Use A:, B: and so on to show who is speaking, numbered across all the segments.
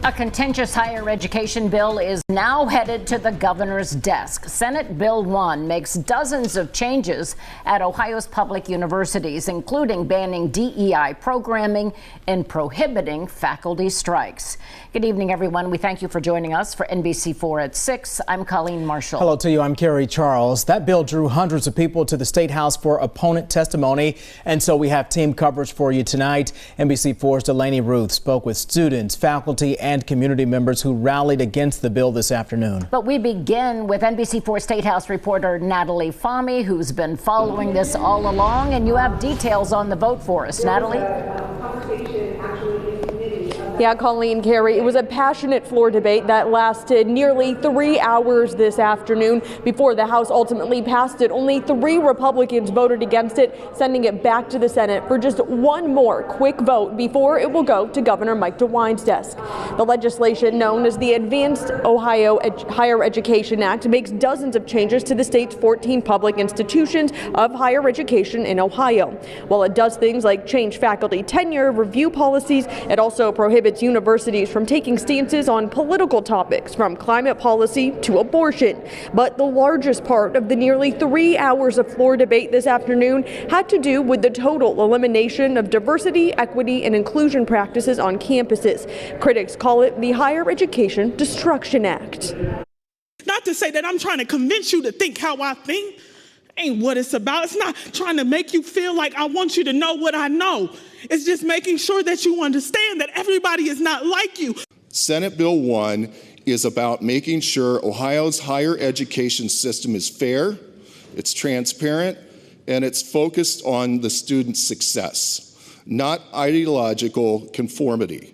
A: A contentious higher education bill is now headed to the governor's desk. Senate Bill 1 makes dozens of changes at Ohio's public universities, including banning DEI programming and prohibiting faculty strikes. Good evening, everyone. We thank you for joining us for NBC4 at 6. I'm Colleen Marshall.
B: Hello to you. I'm Carrie Charles. That bill drew hundreds of people to the State House for opponent testimony, and so we have team coverage for you tonight. NBC4's Delaney Ruth spoke with students, faculty, and community members who rallied against the bill this afternoon.
A: But we begin with NBC4 State House reporter Natalie Fahmy, who's been following this all along, and you have details on the vote for us. Natalie?
C: Yeah, Colleen, Carrie, it was a passionate floor debate that lasted nearly 3 hours this afternoon before the House ultimately passed it. Only 3 Republicans voted against it, sending it back to the Senate for just one more quick vote before it will go to Governor Mike DeWine's desk. The legislation, known as the Advanced Ohio Higher Education Act, makes dozens of changes to the state's 14 public institutions of higher education in Ohio. While it does things like change faculty tenure, review policies, it also prohibits universities from taking stances on political topics, from climate policy to abortion. But the largest part of the nearly 3 hours of floor debate this afternoon had to do with the total elimination of diversity, equity, and inclusion practices on campuses. Critics call it the Higher Education Destruction Act.
D: Not to say that I'm trying to convince you to think how I think. Ain't what it's about. It's not trying to make you feel like I want you to know what I know. It's just making sure that you understand that everybody is not like you.
E: Senate Bill 1 is about making sure Ohio's higher education system is fair, it's transparent, and it's focused on the student's success, not ideological conformity.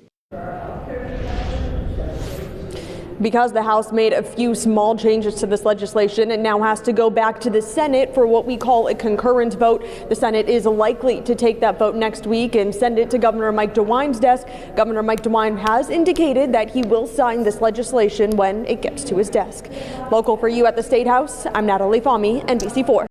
C: Because the House made a few small changes to this legislation, it now has to go back to the Senate for what we call a concurrent vote. The Senate is likely to take that vote next week and send it to Governor Mike DeWine's desk. Governor Mike DeWine has indicated that he will sign this legislation when it gets to his desk. Local for you at the State House, I'm Natalie Fahmy, NBC4.